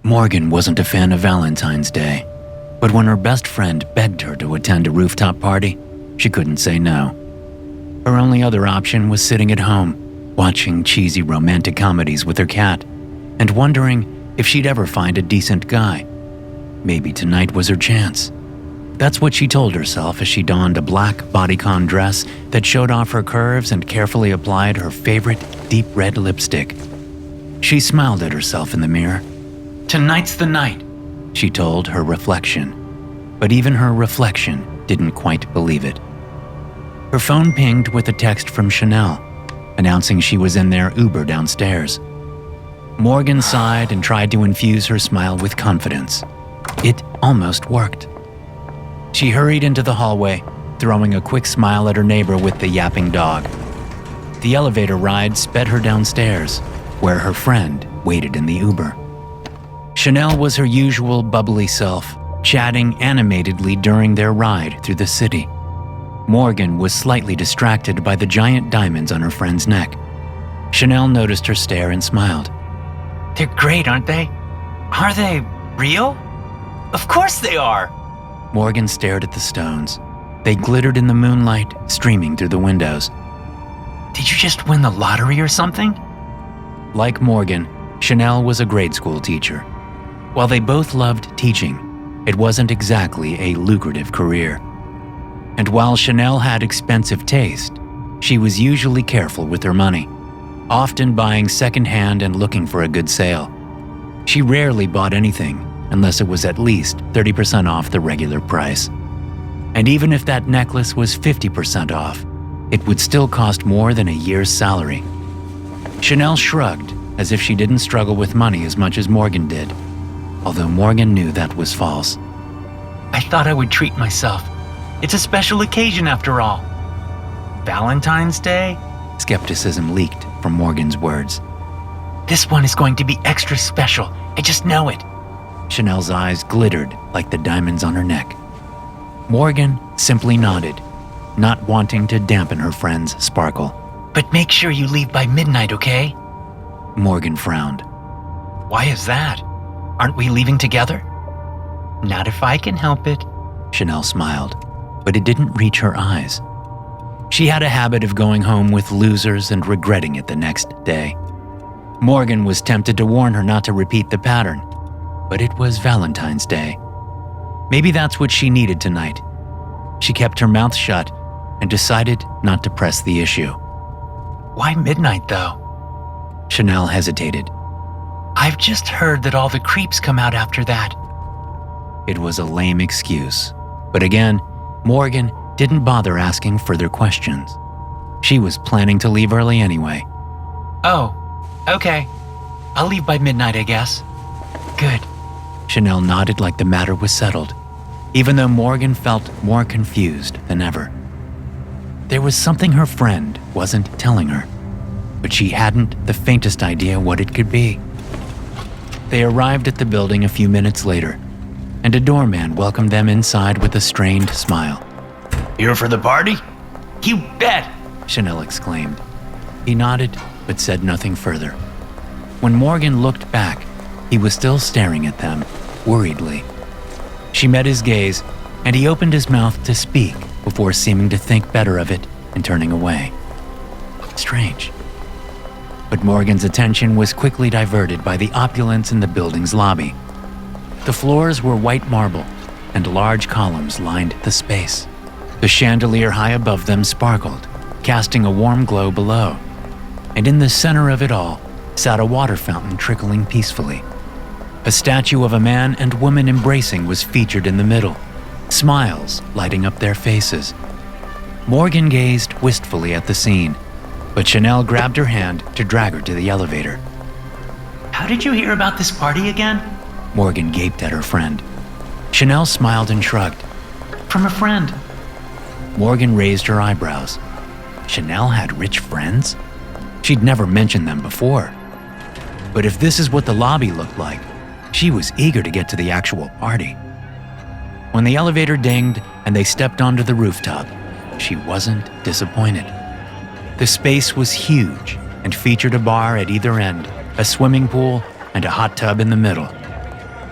Morgan wasn't a fan of Valentine's Day, but when her best friend begged her to attend a rooftop party, she couldn't say no. Her only other option was sitting at home, watching cheesy romantic comedies with her cat, and wondering if she'd ever find a decent guy. Maybe tonight was her chance. That's what she told herself as she donned a black bodycon dress that showed off her curves and carefully applied her favorite deep red lipstick. She smiled at herself in the mirror. "Tonight's the night," she told her reflection. But even her reflection didn't quite believe it. Her phone pinged with a text from Chanel, announcing she was in their Uber downstairs. Morgan sighed and tried to infuse her smile with confidence. It almost worked. She hurried into the hallway, throwing a quick smile at her neighbor with the yapping dog. The elevator ride sped her downstairs, where her friend waited in the Uber. Chanel was her usual bubbly self, chatting animatedly during their ride through the city. Morgan was slightly distracted by the giant diamonds on her friend's neck. Chanel noticed her stare and smiled. "They're great, aren't they? Are they real? Of course they are!" Morgan stared at the stones. They glittered in the moonlight, streaming through the windows. "Did you just win the lottery or something?" Like Morgan, Chanel was a grade school teacher. While they both loved teaching, it wasn't exactly a lucrative career. And while Chanel had expensive taste, she was usually careful with her money, often buying secondhand and looking for a good sale. She rarely bought anything unless it was at least 30% off the regular price. And even if that necklace was 50% off, it would still cost more than a year's salary. Chanel shrugged, as if she didn't struggle with money as much as Morgan did, although Morgan knew that was false. "I thought I would treat myself. It's a special occasion after all." "Valentine's Day?" Skepticism leaked from Morgan's words. "This one is going to be extra special. I just know it." Chanel's eyes glittered like the diamonds on her neck. Morgan simply nodded, not wanting to dampen her friend's sparkle. "But make sure you leave by midnight, okay?" Morgan frowned. "Why is that? Aren't we leaving together?" "Not if I can help it." Chanel smiled, but it didn't reach her eyes. She had a habit of going home with losers and regretting it the next day. Morgan was tempted to warn her not to repeat the pattern, but it was Valentine's Day. Maybe that's what she needed tonight. She kept her mouth shut and decided not to press the issue. "Why midnight, though?" Chanel hesitated. "I've just heard that all the creeps come out after that." It was a lame excuse, but again, Morgan didn't bother asking further questions. She was planning to leave early anyway. "Oh, okay. I'll leave by midnight, I guess." "Good." Chanel nodded like the matter was settled, even though Morgan felt more confused than ever. There was something her friend wasn't telling her, but she hadn't the faintest idea what it could be. They arrived at the building a few minutes later, and a doorman welcomed them inside with a strained smile. "Here for the party?" "You bet!" Chanel exclaimed. He nodded, but said nothing further. When Morgan looked back, he was still staring at them, worriedly. She met his gaze, and he opened his mouth to speak before seeming to think better of it and turning away. Strange. But Morgan's attention was quickly diverted by the opulence in the building's lobby. The floors were white marble, and large columns lined the space. The chandelier high above them sparkled, casting a warm glow below. And in the center of it all sat a water fountain trickling peacefully. A statue of a man and woman embracing was featured in the middle, smiles lighting up their faces. Morgan gazed wistfully at the scene, but Chanel grabbed her hand to drag her to the elevator. "How did you hear about this party again?" Morgan gaped at her friend. Chanel smiled and shrugged. "From a friend." Morgan raised her eyebrows. Chanel had rich friends? She'd never mentioned them before. But if this is what the lobby looked like, she was eager to get to the actual party. When the elevator dinged and they stepped onto the rooftop, she wasn't disappointed. The space was huge and featured a bar at either end, a swimming pool, and a hot tub in the middle.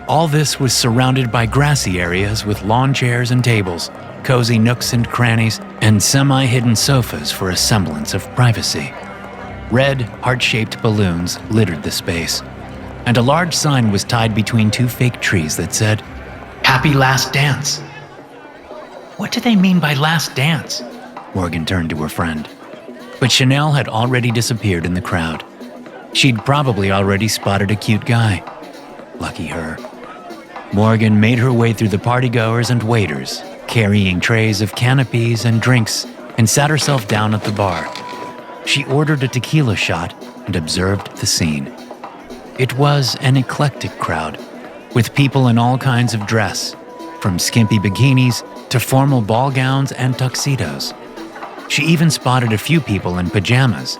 All this was surrounded by grassy areas with lawn chairs and tables, cozy nooks and crannies, and semi-hidden sofas for a semblance of privacy. Red, heart-shaped balloons littered the space, and a large sign was tied between two fake trees that said, "Happy Last Dance." What do they mean by last dance? Morgan turned to her friend. But Chanel had already disappeared in the crowd. She'd probably already spotted a cute guy. Lucky her. Morgan made her way through the partygoers and waiters, carrying trays of canapes and drinks, and sat herself down at the bar. She ordered a tequila shot and observed the scene. It was an eclectic crowd, with people in all kinds of dress, from skimpy bikinis to formal ball gowns and tuxedos. She even spotted a few people in pajamas,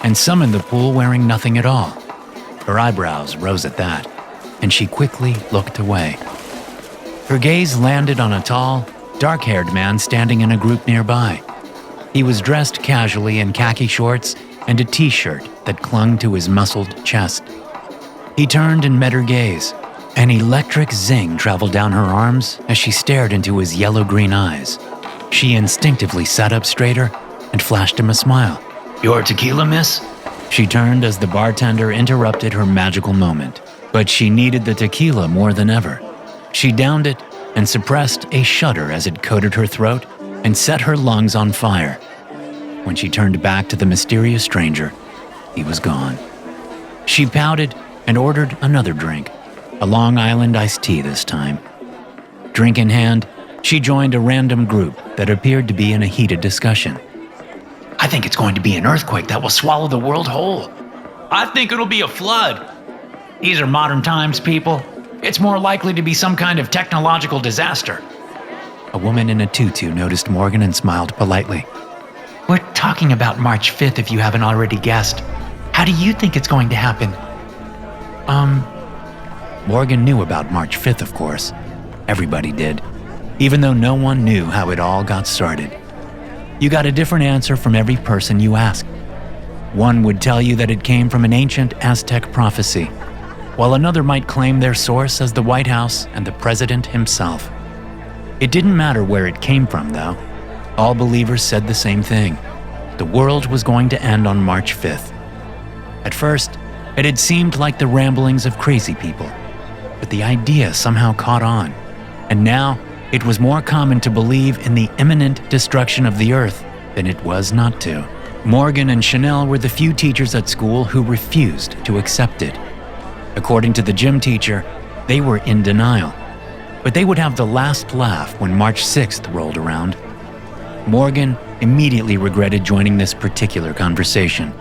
and some in the pool wearing nothing at all. Her eyebrows rose at that, and she quickly looked away. Her gaze landed on a tall, dark-haired man standing in a group nearby. He was dressed casually in khaki shorts and a t-shirt that clung to his muscled chest. He turned and met her gaze. An electric zing traveled down her arms as she stared into his yellow-green eyes. She instinctively sat up straighter and flashed him a smile. "Your tequila, miss?" She turned as the bartender interrupted her magical moment, but she needed the tequila more than ever. She downed it and suppressed a shudder as it coated her throat and set her lungs on fire. When she turned back to the mysterious stranger, he was gone. She pouted and ordered another drink, a Long Island iced tea this time. Drink in hand, she joined a random group that appeared to be in a heated discussion. "I think it's going to be an earthquake that will swallow the world whole." "I think it'll be a flood." "These are modern times, people. It's more likely to be some kind of technological disaster." A woman in a tutu noticed Morgan and smiled politely. "We're talking about March 5th if you haven't already guessed. How do you think it's going to happen?" Morgan knew about March 5th, of course. Everybody did, even though no one knew how it all got started. You got a different answer from every person you asked. One would tell you that it came from an ancient Aztec prophecy, while another might claim their source as the White House and the president himself. It didn't matter where it came from, though. All believers said the same thing. The world was going to end on March 5th. At first, it had seemed like the ramblings of crazy people, but the idea somehow caught on, and now it was more common to believe in the imminent destruction of the Earth than it was not to. Morgan and Chanel were the few teachers at school who refused to accept it. According to the gym teacher, they were in denial, but they would have the last laugh when March 6th rolled around. Morgan immediately regretted joining this particular conversation.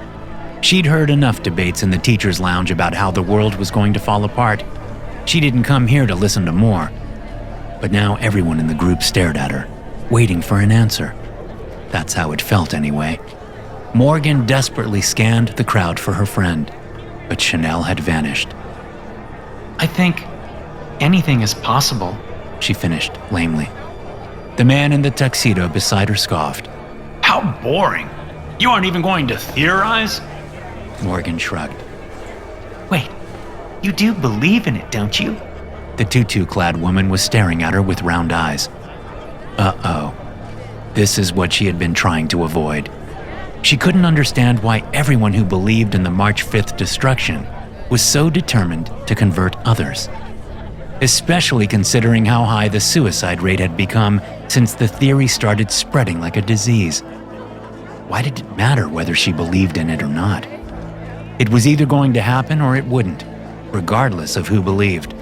She'd heard enough debates in the teacher's lounge about how the world was going to fall apart. She didn't come here to listen to more. But now everyone in the group stared at her, waiting for an answer. That's how it felt anyway. Morgan desperately scanned the crowd for her friend, but Chanel had vanished. "I think anything is possible," she finished lamely. The man in the tuxedo beside her scoffed. "How boring. You aren't even going to theorize?" Morgan shrugged. "Wait, you do believe in it, don't you?" The tutu-clad woman was staring at her with round eyes. Uh-oh. This is what she had been trying to avoid. She couldn't understand why everyone who believed in the March 5th destruction was so determined to convert others, especially considering how high the suicide rate had become since the theory started spreading like a disease. Why did it matter whether she believed in it or not? It was either going to happen or it wouldn't, regardless of who believed.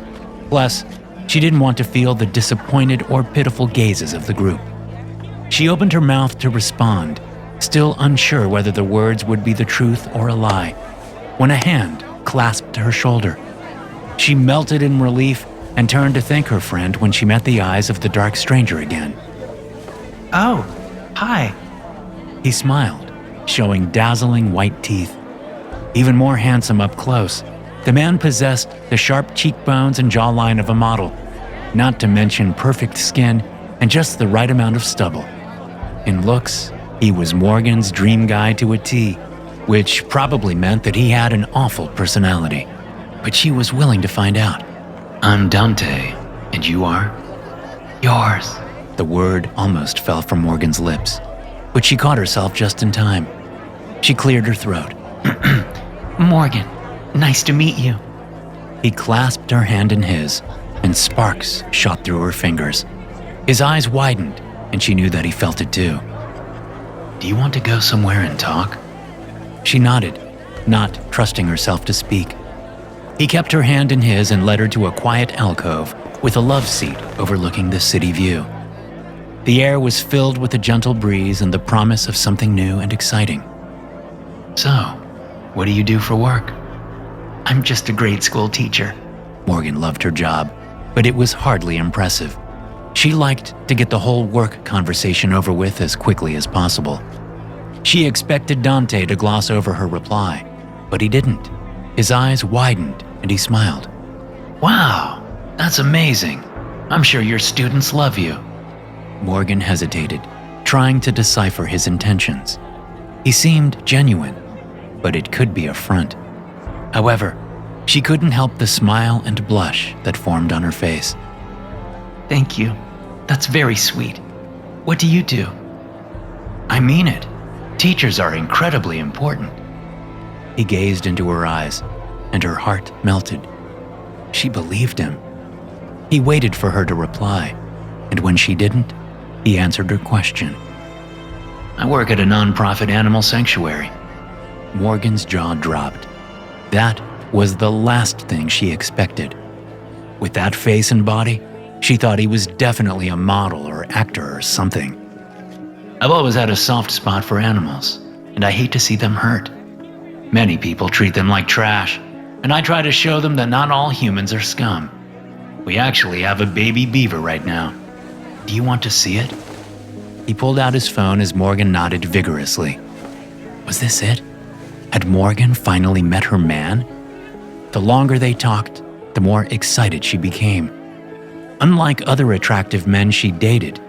Plus, she didn't want to feel the disappointed or pitiful gazes of the group. She opened her mouth to respond, still unsure whether the words would be the truth or a lie, when a hand clasped her shoulder. She melted in relief and turned to thank her friend when she met the eyes of the dark stranger again. "Oh, hi." He smiled, showing dazzling white teeth. Even more handsome up close, the man possessed the sharp cheekbones and jawline of a model, not to mention perfect skin and just the right amount of stubble. In looks, he was Morgan's dream guy to a T, which probably meant that he had an awful personality, but she was willing to find out. I'm Dante, and you are? Yours. The word almost fell from Morgan's lips, but she caught herself just in time. She cleared her throat. Morgan, nice to meet you. He clasped her hand in his, and sparks shot through her fingers. His eyes widened, and she knew that he felt it too. Do you want to go somewhere and talk? She nodded, not trusting herself to speak. He kept her hand in his and led her to a quiet alcove with a love seat overlooking the city view. The air was filled with a gentle breeze and the promise of something new and exciting. So, what do you do for work? I'm just a grade school teacher. Morgan loved her job, but it was hardly impressive. She liked to get the whole work conversation over with as quickly as possible. She expected Dante to gloss over her reply, but he didn't. His eyes widened and he smiled. Wow, that's amazing. I'm sure your students love you. Morgan hesitated, trying to decipher his intentions. He seemed genuine, but it could be a front. However, she couldn't help the smile and blush that formed on her face. Thank you. That's very sweet. What do you do? I mean it. Teachers are incredibly important. He gazed into her eyes, and her heart melted. She believed him. He waited for her to reply, and when she didn't, he answered her question. I work at a non-profit animal sanctuary. Morgan's jaw dropped. That was the last thing she expected. With that face and body, she thought he was definitely a model or actor or something. I've always had a soft spot for animals, and I hate to see them hurt. Many people treat them like trash, and I try to show them that not all humans are scum. We actually have a baby beaver right now. Do you want to see it? He pulled out his phone as Morgan nodded vigorously. Was this it? Had Morgan finally met her man? The longer they talked, the more excited she became. Unlike other attractive men she dated,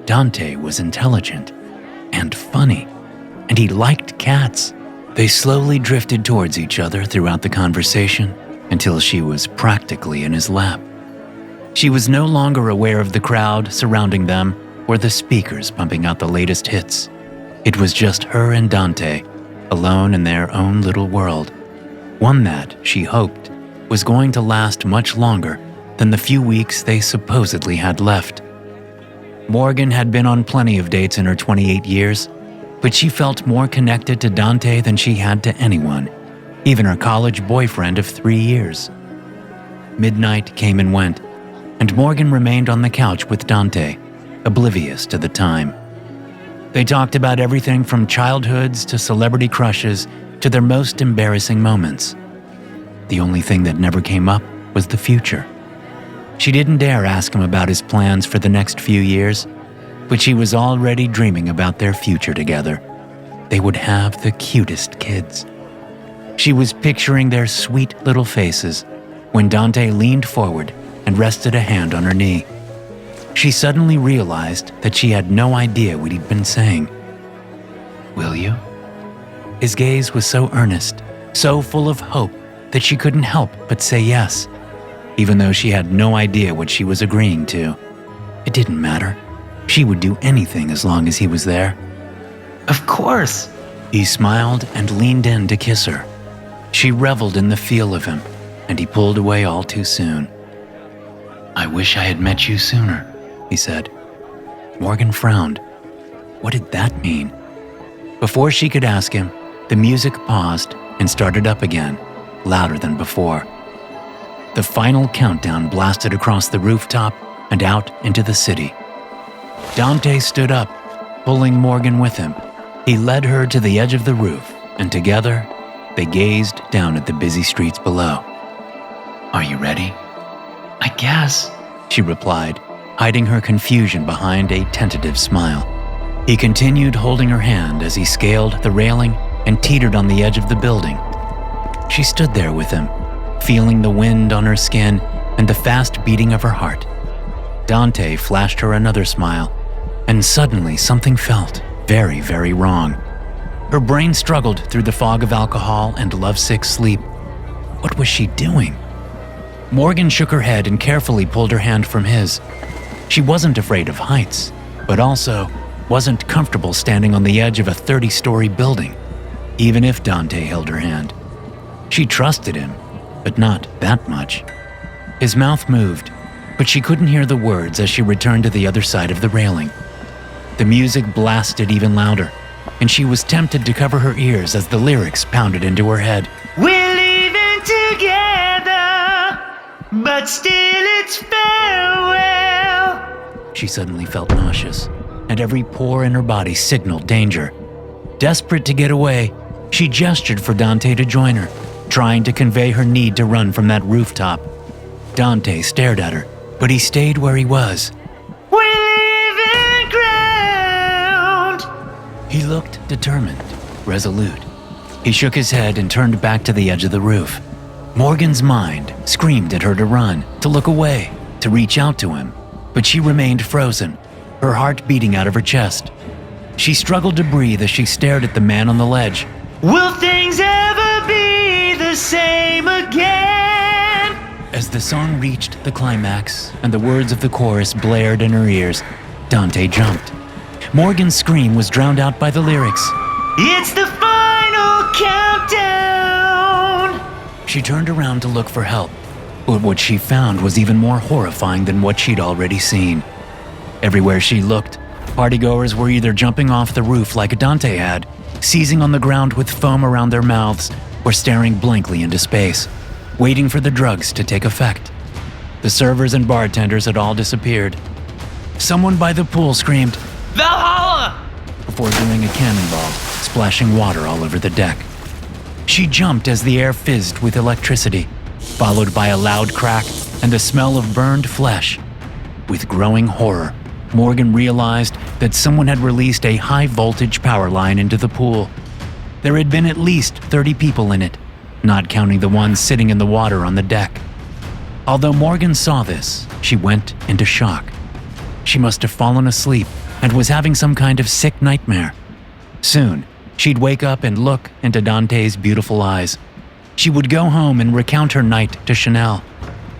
Dante was intelligent and funny, and he liked cats. They slowly drifted towards each other throughout the conversation until she was practically in his lap. She was no longer aware of the crowd surrounding them or the speakers pumping out the latest hits. It was just her and Dante, alone in their own little world, one that, she hoped, was going to last much longer than the few weeks they supposedly had left. Morgan had been on plenty of dates in her 28 years, but she felt more connected to Dante than she had to anyone, even her college boyfriend of 3 years. Midnight came and went, and Morgan remained on the couch with Dante, oblivious to the time. They talked about everything from childhoods to celebrity crushes to their most embarrassing moments. The only thing that never came up was the future. She didn't dare ask him about his plans for the next few years, but she was already dreaming about their future together. They would have the cutest kids. She was picturing their sweet little faces when Dante leaned forward and rested a hand on her knee. She suddenly realized that she had no idea what he'd been saying. Will you? His gaze was so earnest, so full of hope, that she couldn't help but say yes, even though she had no idea what she was agreeing to. It didn't matter. She would do anything as long as he was there. Of course. He smiled and leaned in to kiss her. She reveled in the feel of him, and he pulled away all too soon. I wish I had met you sooner, he said. Morgan frowned. What did that mean? Before she could ask him, the music paused and started up again, louder than before. The final countdown blasted across the rooftop and out into the city. Dante stood up, pulling Morgan with him. He led her to the edge of the roof, and together, they gazed down at the busy streets below. Are you ready? I guess, she replied, hiding her confusion behind a tentative smile. He continued holding her hand as he scaled the railing and teetered on the edge of the building. She stood there with him, feeling the wind on her skin and the fast beating of her heart. Dante flashed her another smile, and suddenly something felt very, very wrong. Her brain struggled through the fog of alcohol and lovesick sleep. What was she doing? Morgan shook her head and carefully pulled her hand from his. She wasn't afraid of heights, but also wasn't comfortable standing on the edge of a 30-story building, even if Dante held her hand. She trusted him, but not that much. His mouth moved, but she couldn't hear the words as she returned to the other side of the railing. The music blasted even louder, and she was tempted to cover her ears as the lyrics pounded into her head. We're leaving together, but still it's farewell. She suddenly felt nauseous, and every pore in her body signaled danger. Desperate to get away, she gestured for Dante to join her, trying to convey her need to run from that rooftop. Dante stared at her, but he stayed where he was. We're leaving ground. He looked determined, resolute. He shook his head and turned back to the edge of the roof. Morgan's mind screamed at her to run, to look away, to reach out to him, but she remained frozen, her heart beating out of her chest. She struggled to breathe as she stared at the man on the ledge. Will things ever be the same again? As the song reached the climax and the words of the chorus blared in her ears, Dante jumped. Morgan's scream was drowned out by the lyrics. It's the final countdown. She turned around to look for help, but what she found was even more horrifying than what she'd already seen. Everywhere she looked, partygoers were either jumping off the roof like Dante had, seizing on the ground with foam around their mouths, or staring blankly into space, waiting for the drugs to take effect. The servers and bartenders had all disappeared. Someone by the pool screamed, Valhalla! before doing a cannonball, splashing water all over the deck. She jumped as the air fizzed with electricity, followed by a loud crack and the smell of burned flesh. With growing horror, Morgan realized that someone had released a high-voltage power line into the pool. There had been at least 30 people in it, not counting the ones sitting in the water on the deck. Although Morgan saw this, she went into shock. She must have fallen asleep and was having some kind of sick nightmare. Soon, she'd wake up and look into Dante's beautiful eyes. She would go home and recount her night to Chanel,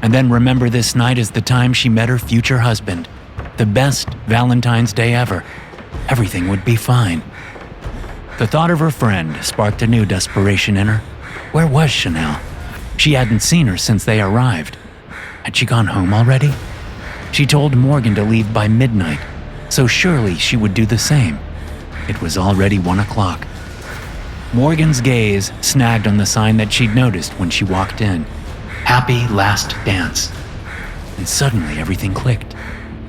and then remember this night as the time she met her future husband. The best Valentine's Day ever. Everything would be fine. The thought of her friend sparked a new desperation in her. Where was Chanel? She hadn't seen her since they arrived. Had she gone home already? She told Morgan to leave by midnight, so surely she would do the same. It was already 1 o'clock. Morgan's gaze snagged on the sign that she'd noticed when she walked in. Happy Last Dance. And suddenly everything clicked.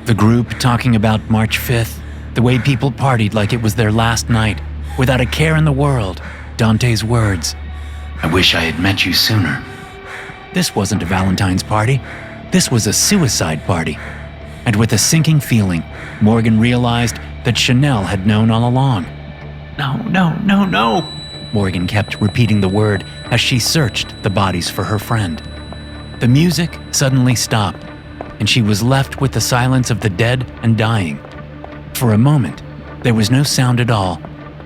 The group talking about March 5th, the way people partied like it was their last night, without a care in the world. Dante's words. I wish I had met you sooner. This wasn't a Valentine's party. This was a suicide party. And with a sinking feeling, Morgan realized that Chanel had known all along. No, no, no, no. Morgan kept repeating the word as she searched the bodies for her friend. The music suddenly stopped, and she was left with the silence of the dead and dying. For a moment, there was no sound at all,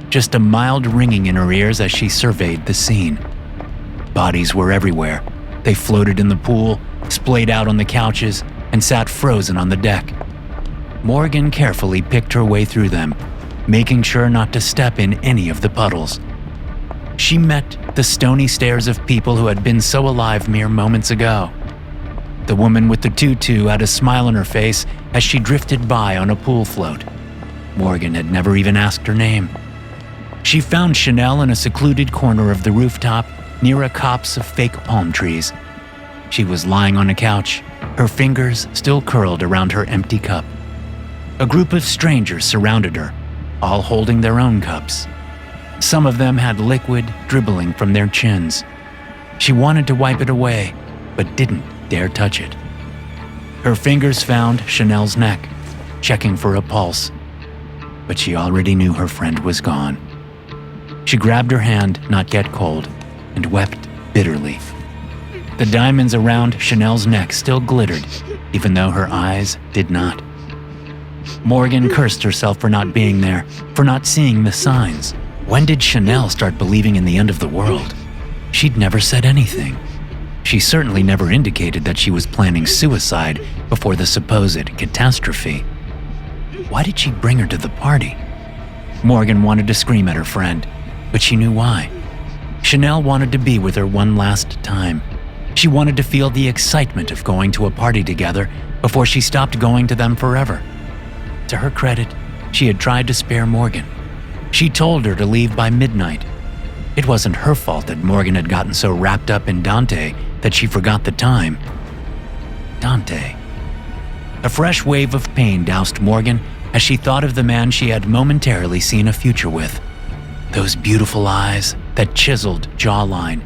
just a mild ringing in her ears as she surveyed the scene. Bodies were everywhere. They floated in the pool, splayed out on the couches, and sat frozen on the deck. Morgan carefully picked her way through them, making sure not to step in any of the puddles. She met the stony stares of people who had been so alive mere moments ago. The woman with the tutu had a smile on her face as she drifted by on a pool float. Morgan had never even asked her name. She found Chanel in a secluded corner of the rooftop near a copse of fake palm trees. She was lying on a couch, her fingers still curled around her empty cup. A group of strangers surrounded her, all holding their own cups. Some of them had liquid dribbling from their chins. She wanted to wipe it away, but didn't dare touch it. Her fingers found Chanel's neck, checking for a pulse, but she already knew her friend was gone. She grabbed her hand, not yet cold, and wept bitterly. The diamonds around Chanel's neck still glittered, even though her eyes did not. Morgan cursed herself for not being there, for not seeing the signs. When did Chanel start believing in the end of the world? She'd never said anything. She certainly never indicated that she was planning suicide before the supposed catastrophe. Why did she bring her to the party? Morgan wanted to scream at her friend, but she knew why. Chanel wanted to be with her one last time. She wanted to feel the excitement of going to a party together before she stopped going to them forever. To her credit, she had tried to spare Morgan. She told her to leave by midnight. It wasn't her fault that Morgan had gotten so wrapped up in Dante that she forgot the time. Dante. A fresh wave of pain doused Morgan as she thought of the man she had momentarily seen a future with. Those beautiful eyes, that chiseled jawline,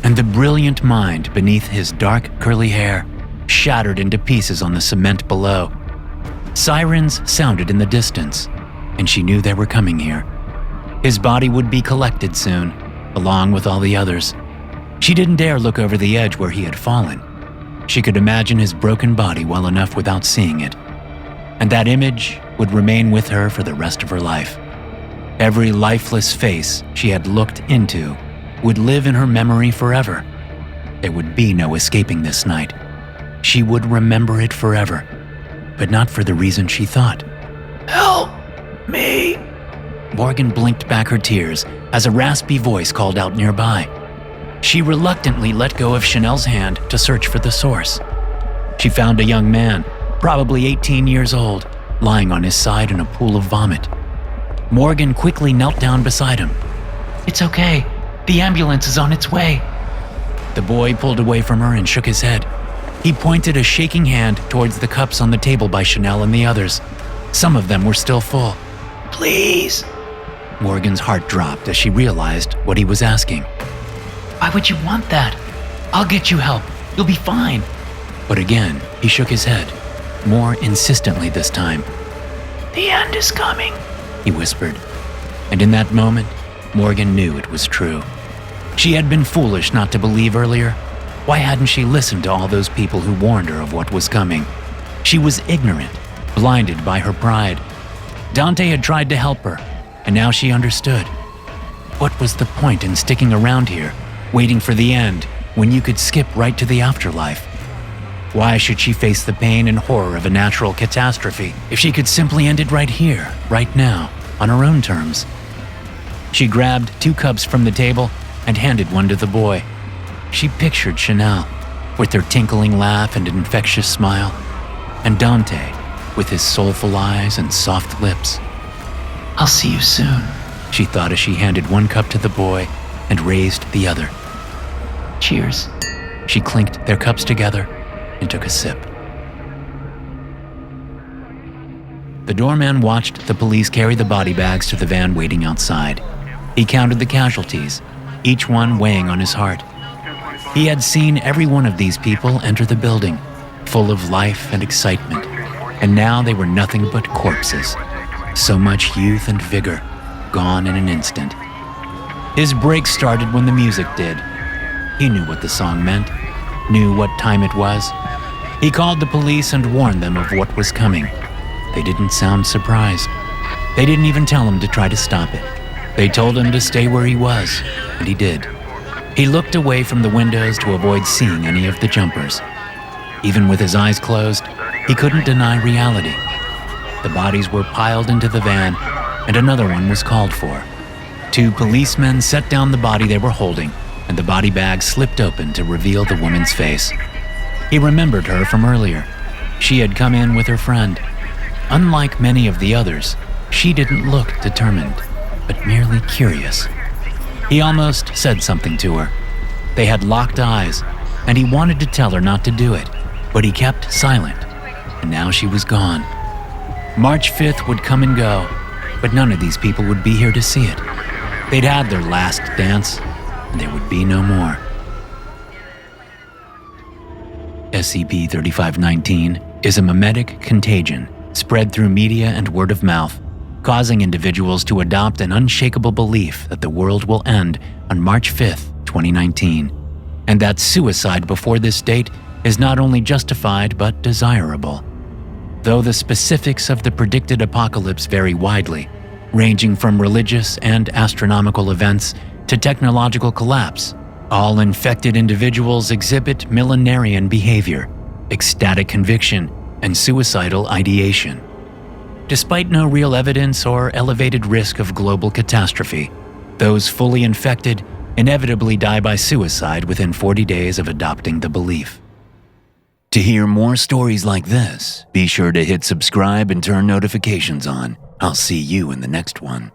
and the brilliant mind beneath his dark curly hair, shattered into pieces on the cement below. Sirens sounded in the distance, and she knew they were coming here. His body would be collected soon, along with all the others. She didn't dare look over the edge where he had fallen. She could imagine his broken body well enough without seeing it, and that image would remain with her for the rest of her life. Every lifeless face she had looked into would live in her memory forever. There would be no escaping this night. She would remember it forever, but not for the reason she thought. Help me! Morgan blinked back her tears as a raspy voice called out nearby. She reluctantly let go of Chanel's hand to search for the source. She found a young man, probably 18 years old, lying on his side in a pool of vomit. Morgan quickly knelt down beside him. It's okay. The ambulance is on its way. The boy pulled away from her and shook his head. He pointed a shaking hand towards the cups on the table by Chanel and the others. Some of them were still full. Please. Morgan's heart dropped as she realized what he was asking. Why would you want that? I'll get you help. You'll be fine. But again, he shook his head, more insistently this time. The end is coming, he whispered. And in that moment, Morgan knew it was true. She had been foolish not to believe earlier. Why hadn't she listened to all those people who warned her of what was coming? She was ignorant, blinded by her pride. Dante had tried to help her, and now she understood. What was the point in sticking around here, waiting for the end, when you could skip right to the afterlife? Why should she face the pain and horror of a natural catastrophe if she could simply end it right here, right now, on her own terms? She grabbed 2 cups from the table and handed one to the boy. She pictured Chanel, with her tinkling laugh and infectious smile, and Dante, with his soulful eyes and soft lips. I'll see you soon, she thought as she handed 1 cup to the boy and raised the other. Cheers. She clinked their cups together and took a sip. The doorman watched the police carry the body bags to the van waiting outside. He counted the casualties, each one weighing on his heart. He had seen every one of these people enter the building, full of life and excitement, and now they were nothing but corpses. So much youth and vigor, gone in an instant. His break started when the music did. He knew what the song meant, knew what time it was. He called the police and warned them of what was coming. They didn't sound surprised. They didn't even tell him to try to stop it. They told him to stay where he was, and he did. He looked away from the windows to avoid seeing any of the jumpers. Even with his eyes closed, he couldn't deny reality. The bodies were piled into the van, and another one was called for. 2 policemen set down the body they were holding, and the body bag slipped open to reveal the woman's face. He remembered her from earlier. She had come in with her friend. Unlike many of the others, she didn't look determined, but merely curious. He almost said something to her. They had locked eyes, and he wanted to tell her not to do it, but he kept silent, and now she was gone. March 5th would come and go, but none of these people would be here to see it. They'd had their last dance, and there would be no more. SCP-3519 is a memetic contagion spread through media and word of mouth, causing individuals to adopt an unshakable belief that the world will end on March 5th, 2019, and that suicide before this date is not only justified but desirable. Though the specifics of the predicted apocalypse vary widely, ranging from religious and astronomical events to technological collapse, All infected individuals exhibit millenarian behavior, ecstatic conviction, and suicidal ideation. Despite no real evidence or elevated risk of global catastrophe, those fully infected inevitably die by suicide within 40 days of adopting the belief. To hear more stories like this, be sure to hit subscribe and turn notifications on. I'll see you in the next one.